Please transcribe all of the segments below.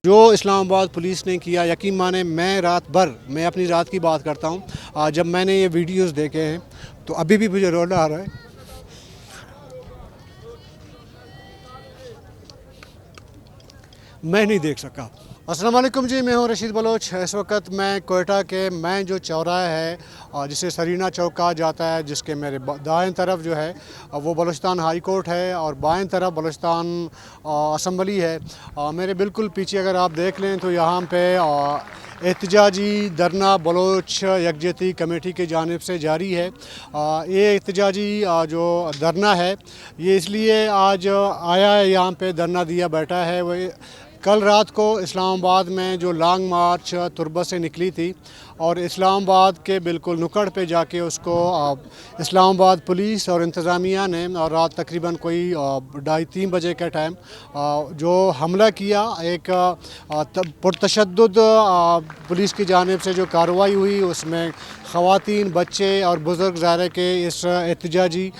جو اسلام آباد پولیس نے کیا، یقین مانیں میں اپنی رات کی بات کرتا ہوں، جب میں نے یہ ویڈیوز دیکھے ہیں تو ابھی بھی مجھے رونا آ رہا ہے۔ میں نہیں دیکھ سکا۔ السلام علیکم جی، میں ہوں رشید بلوچ۔ اس وقت میں کوئٹہ کے مین جو چوراہا ہے جسے سرینا چوک کہا جاتا ہے، جس کے میرے دائیں طرف جو ہے وہ بلوچستان ہائی کورٹ ہے اور بائیں طرف بلوچستان اسمبلی ہے۔ میرے بالکل پیچھے اگر آپ دیکھ لیں تو یہاں پہ احتجاجی دھرنا بلوچ یکجہتی کمیٹی کی جانب سے جاری ہے۔ یہ احتجاجی جو دھرنا ہے یہ اس لیے آج آیا ہے، یہاں پہ دھرنا دیا بیٹھا ہے۔ وہ کل رات کو اسلام آباد میں جو لانگ مارچ تربت سے نکلی تھی اور اسلام آباد کے بالکل نکڑ پہ جا کے اس کو اسلام آباد پولیس اور انتظامیہ نے رات تقریباً کوئی 2:30-3 بجے کا ٹائم جو حملہ کیا، ایک پرتشدد پولیس کی جانب سے جو کارروائی ہوئی، اس میں خواتین، بچے اور بزرگ ظاہر کے اس احتجاجی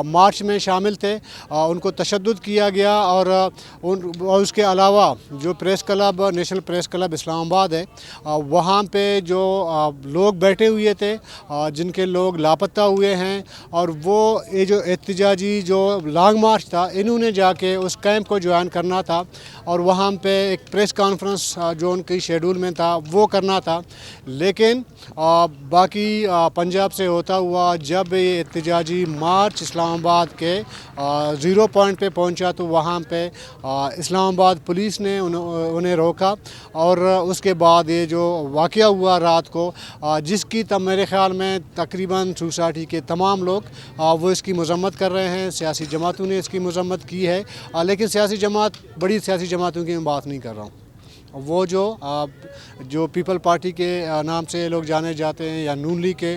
مارچ میں شامل تھے۔ ان کو تشدد کیا گیا اور اس کے علاوہ جو press club, national press club Islamabad ہے، وہاں پہ جو لوگ بیٹھے ہوئے تھے، جن کے لوگ لاپتہ ہوئے ہیں، اور وہ یہ جو احتجاجی جو لانگ مارچ تھا، انہوں نے جا کے اس کیمپ کو جوائن کرنا تھا اور وہاں پہ ایک پریس کانفرنس جو ان کی شیڈول میں تھا وہ کرنا تھا۔ لیکن باقی پنجاب سے ہوتا ہوا جب یہ احتجاجی مارچ اسلام آباد کے 0 پوائنٹ پہ پہنچا تو وہاں پہ اسلام آباد پولیس نے انہیں روکا، اور اس کے بعد یہ جو واقعہ ہوا رات کو، جس کی تب میرے خیال میں تقریباً سوسائٹی کے تمام لوگ وہ اس کی مذمت کر رہے ہیں۔ سیاسی جماعتوں نے اس کی مذمت کی ہے، لیکن بڑی سیاسی جماعتوں کی میں بات نہیں کر رہا ہوں۔ وہ جو پیپل پارٹی کے نام سے لوگ جانے جاتے ہیں یا نون لیگ کے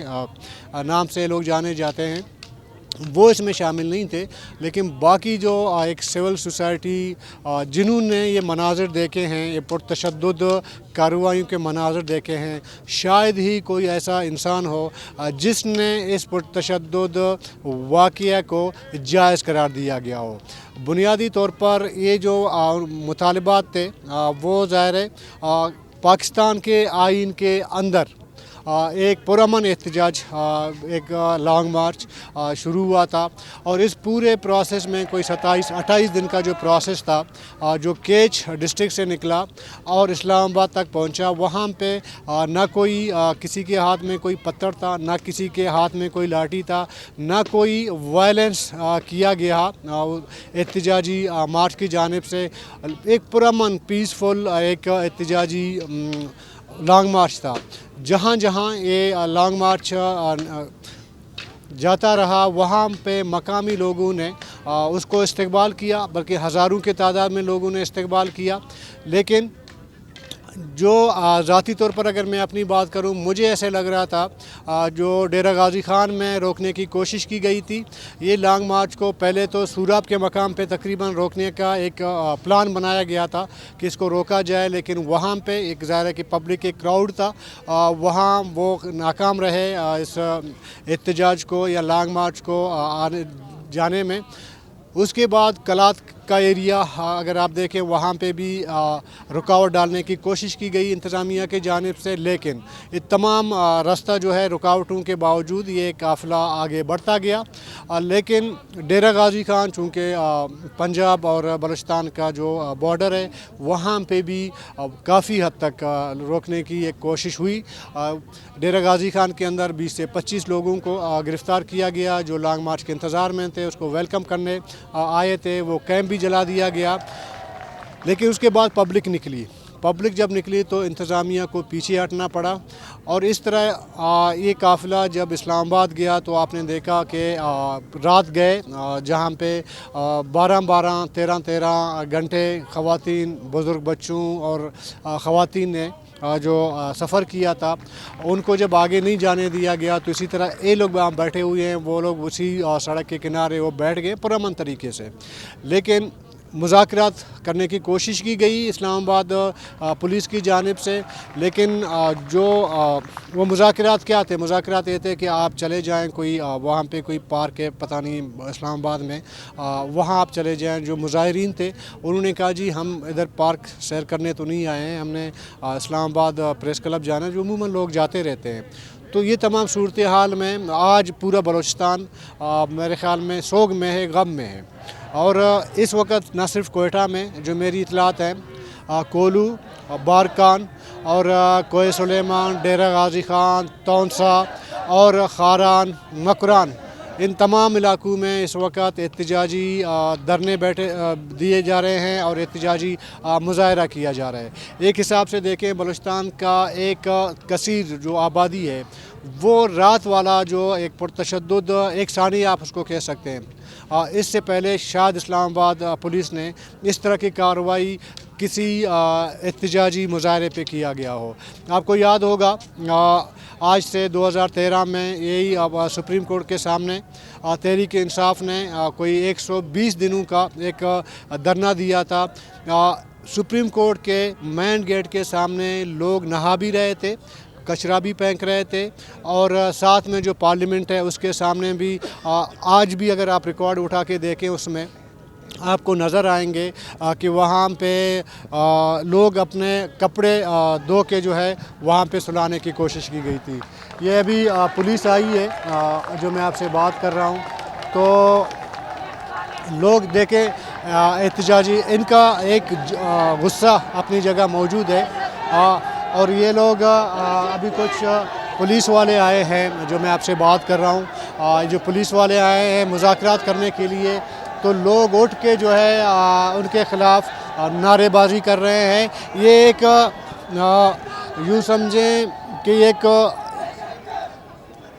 نام سے لوگ جانے جاتے ہیں، وہ اس میں شامل نہیں تھے۔ لیکن باقی جو ایک سول سوسائٹی جنہوں نے یہ مناظر دیکھے ہیں، یہ پرتشدد کارروائیوں کے مناظر دیکھے ہیں، شاید ہی کوئی ایسا انسان ہو جس نے اس پرتشدد واقعہ کو جائز قرار دیا گیا ہو۔ بنیادی طور پر یہ جو مطالبات تھے وہ ظاہر ہے پاکستان کے آئین کے اندر ایک پرامن احتجاج، ایک لانگ مارچ شروع ہوا تھا، اور اس پورے پروسیس میں کوئی 27-28 دن کا جو پروسیس تھا، جو کیچ ڈسٹرکٹ سے نکلا اور اسلام آباد تک پہنچا، وہاں پہ نہ کوئی کسی کے ہاتھ میں کوئی پتھر تھا، نہ کسی کے ہاتھ میں کوئی لاٹھی تھا، نہ کوئی وائلنس کیا گیا احتجاجی مارچ کی جانب سے۔ ایک پرامن پیسفل ایک احتجاجی لانگ مارچ تھا۔ جہاں جہاں یہ لانگ مارچ جاتا رہا، وہاں پہ مقامی لوگوں نے اس کو استقبال کیا، بلکہ ہزاروں کی تعداد میں لوگوں نے استقبال کیا۔ لیکن جو ذاتی طور پر اگر میں اپنی بات کروں، مجھے ایسے لگ رہا تھا جو ڈیرہ غازی خان میں روکنے کی کوشش کی گئی تھی، یہ لانگ مارچ کو پہلے تو سوراب کے مقام پہ تقریباً روکنے کا ایک پلان بنایا گیا تھا کہ اس کو روکا جائے، لیکن وہاں پہ ایک ظاہر ہے کہ پبلک ایک کراؤڈ تھا، وہاں وہ ناکام رہے اس احتجاج کو یا لانگ مارچ کو جانے میں۔ اس کے بعد کلات کا ایریا اگر آپ دیکھیں، وہاں پہ بھی رکاوٹ ڈالنے کی کوشش کی گئی انتظامیہ کی جانب سے، لیکن یہ تمام راستہ جو ہے رکاوٹوں کے باوجود یہ قافلہ آگے بڑھتا گیا۔ لیکن ڈیرہ غازی خان چونکہ پنجاب اور بلوچستان کا جو بارڈر ہے، وہاں پہ بھی کافی حد تک روکنے کی ایک کوشش ہوئی۔ ڈیرہ غازی خان کے اندر 20 سے 25 لوگوں کو گرفتار کیا گیا جو لانگ مارچ کے انتظار میں تھے، اس کو ویلکم کرنے آئے تھے۔ وہ کیمپ بھی جلا دیا گیا، لیکن اس کے بعد پبلک جب نکلی تو انتظامیہ کو پیچھے ہٹنا پڑا، اور اس طرح یہ قافلہ جب اسلام آباد گیا تو آپ نے دیکھا کہ رات گئے جہاں پہ 12-12 13-13 گھنٹے خواتین، بزرگ بچوں اور خواتین نے جو سفر کیا تھا، ان کو جب آگے نہیں جانے دیا گیا تو اسی طرح یہ لوگ وہاں بیٹھے ہوئے ہیں، وہ لوگ اسی سڑک کے کنارے وہ بیٹھ گئے پرامن طریقے سے۔ لیکن मुज़ाकरात करने की कोशिश की गई इस्लामाबाद पुलिस की जानिब से, लेकिन वो मुज़ाकरात क्या थे? मुज़ाकरात ये थे कि आप चले जाएं कोई वहाँ पे कोई पार्क है, पता नहीं इस्लामाबाद में, वहाँ आप चले जाएं। जो मुज़ाहिरीन थे उन्होंने कहा जी हम इधर पार्क सैर करने तो नहीं आए हैं, हमने इस्लामाबाद प्रेस क्लब जाना है, जो अमूमन लोग जाते रहते हैं। तो ये तमाम सूरत हाल में आज पूरा बलूचिस्तान मेरे ख़्याल में सोग में है, गम में है। और इस वक्त न सिर्फ कोयटा में जो मेरी इतलात हैं, कोलू, बारकान और कोय सुलेमान, डेरा गाजी खान, तौनसा और खारान, मकरान, इन तमाम इलाकों में इस वक्त एहतजाजी धरने दिए जा रहे हैं और एहतजाजी मुजाहरा किया जा रहा है। एक हिसाब से देखें बलूचिस्तान का एक कसीर जो आबादी है, वो रात वाला जो एक पुरतशद्दुद एक सानी आप उसको कह सकते हैं। इससे पहले शायद इस्लामाबाद पुलिस ने इस तरह की कार्रवाई किसी एहतजाजी मुजाहरे पे किया गया हो। आपको याद होगा आज से 2013 में यही सुप्रीम कोर्ट के सामने तहरीक इंसाफ ने कोई 120 दिनों का एक धरना दिया था। सुप्रीम कोर्ट के मेन गेट के सामने लोग नहा भी रहे थे, कचरा भी फेंक रहे थे, और साथ में जो पार्लियामेंट है उसके सामने भी आज भी अगर आप रिकॉर्ड उठा के देखें उसमें आपको नज़र आएंगे कि वहाँ पे लोग अपने कपड़े धो के जो है वहाँ पे सुलाने की कोशिश की गई थी। ये अभी पुलिस आई है जो मैं आपसे बात कर रहा हूँ, तो लोग देखें एहतजाजी, इनका एक गुस्सा अपनी जगह मौजूद है। और ये लोग अभी कुछ पुलिस वाले आए हैं जो मैं आपसे बात कर रहा हूँ, जो पुलिस वाले आए हैं मुज़ाकरात करने के लिए, तो लोग उठ के जो है उनके ख़िलाफ़ नारेबाजी कर रहे हैं। ये एक यूँ समझें कि एक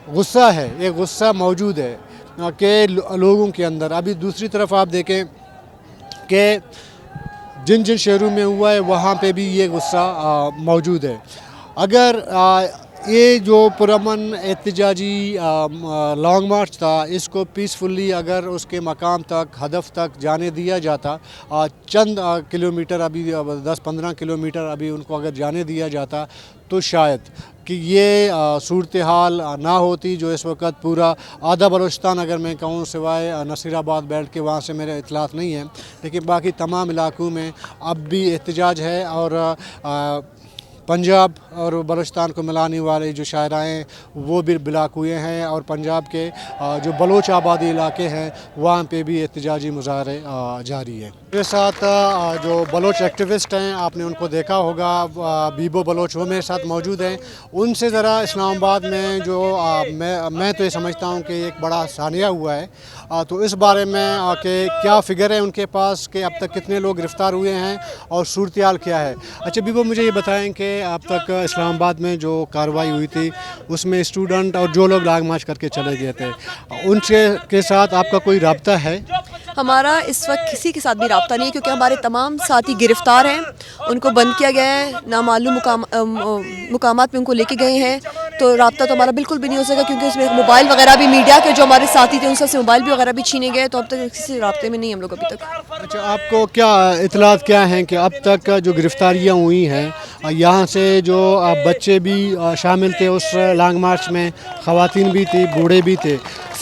गुस्सा है, एक गुस्सा मौजूद है कि लोगों के अंदर। अभी दूसरी तरफ आप देखें कि जिन जिन शहरों में हुआ है वहाँ पे भी ये गुस्सा मौजूद है। अगर ये जो पुरअमन एहतजाजी लॉन्ग मार्च था, इसको पीसफुली अगर उसके मकाम तक, हदफ तक जाने दिया जाता, चंद किलोमीटर अभी 10-15 किलोमीटर अभी उनको अगर जाने दिया जाता, तो शायद कि ये सूरत हाल ना होती जो इस वक्त पूरा आधा बलूचिस्तान, अगर मैं कहूँ सिवाय नसीराबाद बेल्ट के, वहाँ से मेरे इतलात नहीं है, लेकिन बाकी तमाम इलाकों में अब भी एहतजाज है। और पंजाब और बलूचिस्तान को मिलाने वाले जो शायराएँ हैं वो भी ब्लॉक हुए हैं, और पंजाब के जो बलोच आबादी इलाके हैं वहाँ पे भी एहतजाजी मुजाहरे जारी है। मेरे साथ जो बलोच एक्टिविस्ट हैं, आपने उनको देखा होगा, बीबो बलोच, वो मेरे साथ मौजूद हैं। उनसे ज़रा इस्लामाबाद में जो मैं तो ये समझता हूँ कि एक बड़ा सानिया हुआ है, तो इस बारे में कि क्या फ़िगर है उनके पास कि अब तक कितने लोग गिरफ़्तार हुए हैं और सूरत हाल क्या है। अच्छा बीबो, मुझे ये बताएं कि अब तक इस्लामाबाद में जो कार्रवाई हुई थी उसमें स्टूडेंट और जो लोग लॉन्ग मार्च करके चले गए थे, उनसे के साथ आपका कोई रब्ता है? हमारा इस वक्त किसी के साथ भी रब्ता नहीं है, क्योंकि हमारे तमाम साथी गिरफ़्तार हैं, उनको बंद किया गया है, नामालूम मुकामात पे उनको लेके गए हैं। तो रब्ता तो हमारा बिल्कुल भी नहीं हो सका, क्योंकि उसमें मोबाइल वगैरह भी, मीडिया के जो हमारे साथी थे उन सबसे मोबाइल भी वगैरह भी छीने गए, तो अब तक किसी रब्ते में नहीं हम लोग अभी तक। अच्छा, आपको क्या इतलात क्या हैं कि अब तक जो गिरफ़्तारियाँ हुई हैं, यहाँ से जो बच्चे भी शामिल थे उस लॉन्ग मार्च में, ख़वातीन भी थी, बूढ़े भी थे,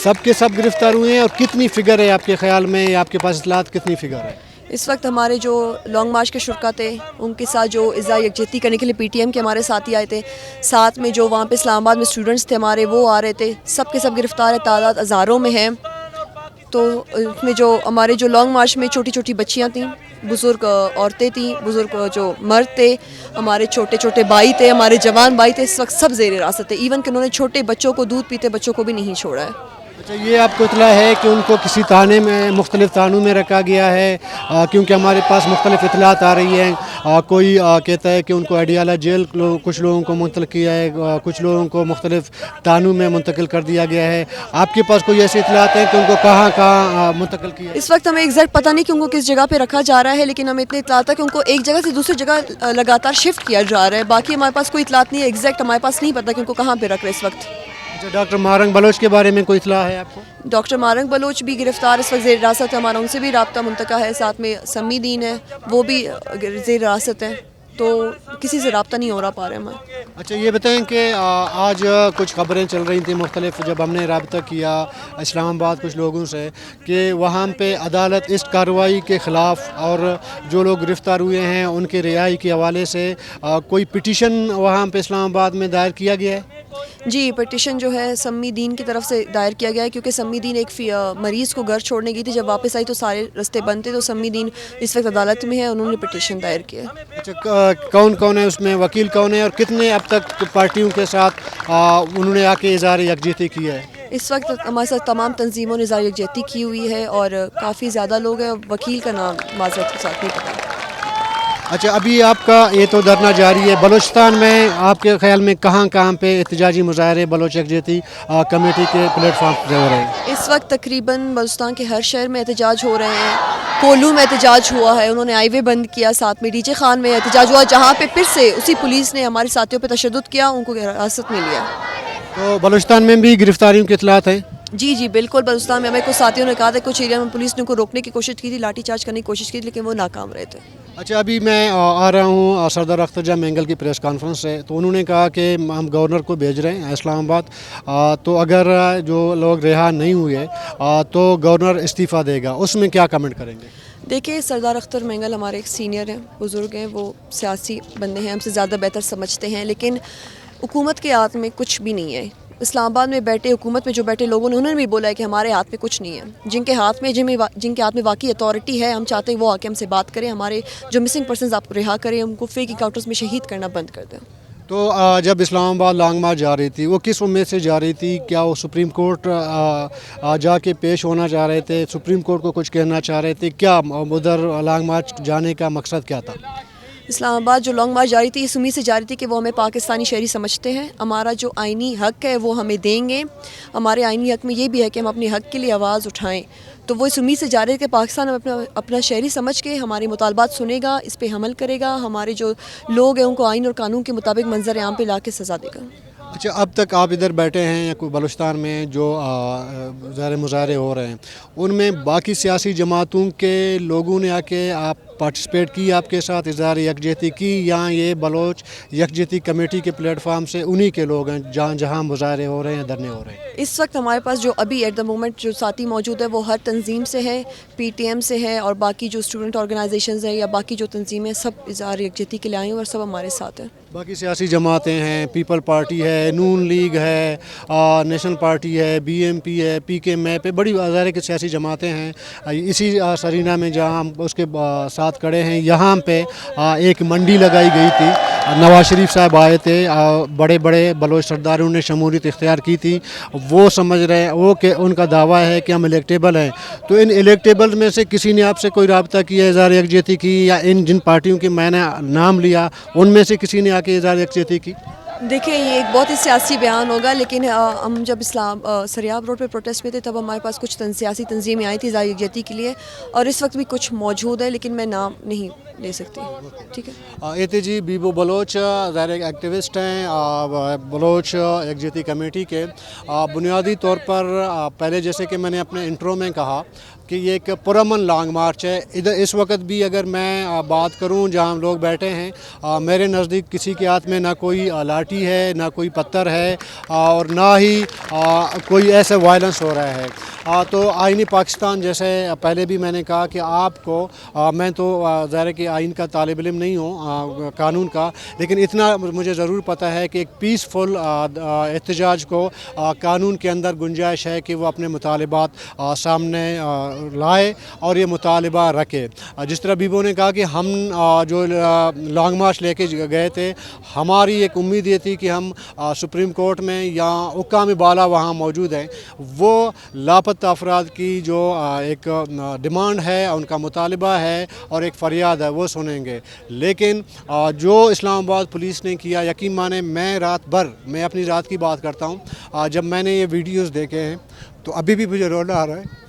सब के सब गिरफ़्तार हुए हैं? और कितनी फ़िगर है आपके ख़्याल में, या आपके पास इतलात कितनी फ़िगर है? इस वक्त हमारे जो लॉन्ग मार्च के शुरका थे उनके साथ जो इज़्ज़ा यकजहती करने के लिए पीटीएम के हमारे साथी आए थे, साथ में जो वहाँ पे इस्लामाबाद में स्टूडेंट्स थे हमारे, वो आ रहे थे, सब के सब गिरफ़्तार है, तादाद हज़ारों में है। तो इसमें जो हमारे जो लॉन्ग मार्च में छोटी छोटी बच्चियाँ थीं, बुज़ुर्ग औरतें थीं, बुज़ुर्ग जो मर्द थे, हमारे छोटे छोटे भाई थे, हमारे जवान भाई थे, इस वक्त सब ज़ेर हिरासत थे। इवन कि उन्होंने छोटे बच्चों को, दूध पीते बच्चों को भी नहीं छोड़ा है। अच्छा, ये आपको इतला है कि उनको किसी थाने में, मुख्तलिफ थानों में रखा गया है? क्योंकि हमारे पास मुख्तलिफ इतलात आ रही हैं, कोई कहता है कि उनको अडियाला जेल कुछ लोगों को मुंतकिल किया है, कुछ लोगों को मुख्तलिफ थानों में मुंतकिल कर दिया गया है। आपके पास कोई ऐसी इतलात है कि उनको कहाँ कहाँ मुंतकिल किया? इस वक्त हमें एग्जैक्ट पता नहीं कि उनको किस जगह पे रखा जा रहा है, लेकिन हमें इतनी इतलात है कि उनको एक जगह से दूसरी जगह लगातार शिफ्ट किया जा रहा है। बाकी हमारे पास कोई इतलात नहीं है, एग्जैक्ट हमारे पास नहीं पता कि उनको कहाँ पे रख रहे हैं इस वक्त। अच्छा, डॉक्टर मारंग बलोच के बारे में कोई इत्तला है आपको? डॉक्टर मारंग बलोच भी गिरफ़्तार इस वक्त ज़ेर हिरासत है, हमारा उनसे भी रब्ता मुंतका है, साथ में सम्मी दीन है वो भी ज़ेर हिरासत है, तो किसी से रब्ता नहीं हो रहा पा रहे हमें। अच्छा, ये बताएं कि आज कुछ ख़बरें चल रही थी मुख्तलिफ, जब हमने रब्ता किया इस्लामाबाद कुछ लोगों से कि वहाँ पे अदालत इस कार्रवाई के ख़िलाफ़ और जो लोग गिरफ़्तार हुए हैं उनके रिहाई के हवाले से कोई पिटीशन वहाँ पे इस्लामाबाद में दायर किया गया है? जी, पिटिशन जो है सम्मी दीन की तरफ से दायर किया गया है, क्योंकि सम्मी दीन एक मरीज़ को घर छोड़ने गई थी, जब वापस आई तो सारे रास्ते बंद थे, तो सम्मी दीन इस वक्त अदालत में है, उन्होंने पिटिशन दायर किया है। अच्छा, कौन कौन है उसमें, वकील कौन है और कितने अब तक पार्टियों के साथ उन्होंने आके इज़हार यकजहती की है? इस वक्त हमारे साथ तमाम तंजीमों ने इज़हार यकजहती की हुई है और काफ़ी ज़्यादा लोग हैं, वकील का नाम माज़रत के साथ नहीं पता। अच्छा, अभी आपका ये तो धरना जारी है, बलूचिस्तान में आपके ख्याल में कहाँ कहाँ पे एहतजाजी मुजाहरे बलोच यकजहती कमेटी के प्लेटफॉर्म पे हो रहे हैं? इस वक्त तकरीबन बलूचिस्तान के हर शहर में एहतजाज हो रहे हैं। कोल्लू में एहतजाज हुआ है, उन्होंने हाईवे बंद किया, साथ में डीजे खान में एहतजाज हुआ, जहाँ पे फिर से उसी पुलिस ने हमारे साथियों पे तशद्दुद किया, उनको हिरासत में लिया। तो बलूचिस्तान में भी गिरफ्तारियों के इत्तलात हैं? जी जी बिल्कुल, बलूचिस्तान में हमें कुछ साथियों ने कहा था, कुछ एरिया में पुलिस ने उनको रोकने की कोशिश की थी, लाठी चार्ज करने की कोशिश की थी, लेकिन वो नाकाम रहे थे। अच्छा, अभी मैं आ रहा हूँ सरदार अख्तर जहाँ मैंगल की प्रेस कॉन्फ्रेंस से, तो उन्होंने कहा कि हम गवर्नर को भेज रहे हैं इस्लामाबाद, तो अगर जो लोग रिहा नहीं हुए तो गवर्नर इस्तीफ़ा देगा, उसमें क्या कमेंट करेंगे? देखिए, सरदार अख्तर मैंगल हमारे एक सीनियर हैं, बुज़ुर्ग हैं, वो सियासी बंदे हैं, हमसे ज़्यादा बेहतर समझते हैं, लेकिन हुकूमत के हाथ में कुछ भी नहीं है। इस्लामाबाद में बैठे, हुकूमत में जो बैठे लोगों ने, उन्होंने भी बोला है कि हमारे हाथ में कुछ नहीं है। जिनके हाथ में वाकई अथॉरिटी है, हम चाहते हैं वो आके हमसे बात करें, हमारे जो मिसिंग पर्सनस आपको रिहा करें, उनको फेक एनकाउंटर्स में शहीद करना बंद कर दें। तो जब इस्लामाबाद लॉन्ग मार्च जा रही थी, वो किस उम्मीद से जा रही थी? क्या वो सुप्रीम कोर्ट जाके पेश होना चाह रहे थे, सुप्रीम कोर्ट को कुछ कहना चाह रहे थे? क्या उधर लॉन्ग मार्च जाने का मकसद क्या था? इस्लामाबाद जो लॉन्ग मार्च जा रही थी, इस उम्मीद से जा रही थी कि वो हमें पाकिस्तानी शहरी समझते हैं, हमारा जो आइनी हक़ है वो हमें देंगे। हमारे आइनी हक़ में ये भी है कि हम अपने हक़ के लिए आवाज़ उठाएं, तो वो इस उम्मीद से जा रहे थे कि पाकिस्तान अपना शहरी समझ के हमारे मुतालबात सुनेगा, इस पे अमल करेगा, हमारे जो लोग हैं उनको आइन और कानून के मुताबिक मंजर आम पे ला के सज़ा देगा। अच्छा, अब तक आप इधर बैठे हैं या कोई बलूचिस्तान में जो ज़ाहिर मुजाहरे हो रहे हैं, उनमें बाकी सियासी जमातों के लोगों ने आके आप पार्टिसिपेट की, आपके साथ इज़हार यकजहती की, या ये बलोच यकजहती कमेटी के प्लेटफार्म से उन्हीं के लोग हैं जहाँ मुजाहरे हो रहे हैं, धरने हो रहे हैं? इस वक्त हमारे पास जो अभी एट द मोमेंट जो साथी मौजूद है वो हर तंजीम से है, PTM से है, और बाकी जो स्टूडेंट ऑर्गेनाइजेशंस हैं या बाकी जो तंजीमें, सब इज़हार यकजहती के लिए आई हैं और सब हमारे साथ हैं। बाकी सियासी जमातें हैं, पीपल पार्टी है, नून लीग है, नेशनल पार्टी है, BMP है, PK मैप है, बड़ी ज़ाहिर के सियासी जमातें हैं। इसी सरीना में जहाँ हम उसके साथ खड़े हैं, यहाँ पे एक मंडी लगाई गई थी, नवाज शरीफ साहब आए थे, बड़े बड़े बलोच सरदारों ने शमूलियत इख्तियार की थी, वो समझ रहे हैं वो कि उनका दावा है कि हम इलेक्टेबल हैं। तो इन इलेक्टेबल में से किसी ने आपसे कोई रब्ता किया, इज़हार यकजहती की, या इन जिन पार्टियों के मैंने नाम लिया उनमें से किसी ने आके इज़हार यकजहती की? देखिए, ये एक बहुत ही सियासी बयान होगा, लेकिन हम जब सरियाब रोड पे प्रोटेस्ट में थे, तब हमारे पास कुछ सियासी तंजीमें आई थी इज़हार यकजहती के लिए, और इस वक्त भी कुछ मौजूद है, लेकिन मैं नाम नहीं ले सकती। ठीक है। ये थे जी बीबो बलोच, ज़ाहिर एक्टिविस्ट हैं बलोच यकजहती कमेटी के। बुनियादी तौर पर पहले जैसे कि मैंने अपने इंट्रो में कहा कि ये एक पुरअमन लॉन्ग मार्च है। इधर इस वक्त भी अगर मैं बात करूं जहां हम लोग बैठे हैं, मेरे नज़दीक किसी के हाथ में ना कोई लाठी है, ना कोई पत्थर है, और ना ही कोई ऐसा वायलेंस हो रहा है। तो आईनी पाकिस्तान, जैसे पहले भी मैंने कहा कि आपको मैं तो ज़ाहिर कि आइन का तालिब इल्म नहीं हूँ, कानून का, लेकिन इतना मुझे ज़रूर पता है कि एक पीसफुल एहतजाज को कानून के अंदर गुंजाइश है कि वो अपने मुतालिबात सामने लाए और ये मुतालिबा रखे। जिस तरह बीबो ने कहा कि हम जो लॉन्ग मार्च लेके गए थे, हमारी एक उम्मीद ये थी कि हम सुप्रीम कोर्ट में या हुक्काम बाला वहाँ मौजूद हैं, वो लापता अफराद की जो एक डिमांड है, उनका मुतालिबा है और एक फरियाद है, वो सुनेंगे। लेकिन जो इस्लामाबाद पुलिस ने किया, यकीन माने मैं रात भर, मैं अपनी रात की बात करता हूँ, जब मैंने ये वीडियोस देखे हैं तो अभी भी मुझे रोना आ रहा है।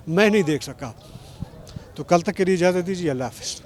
मैं नहीं देख सका, तो कल तक के लिए इजाज़त दीजिए। अल्लाह हाफ़िज़।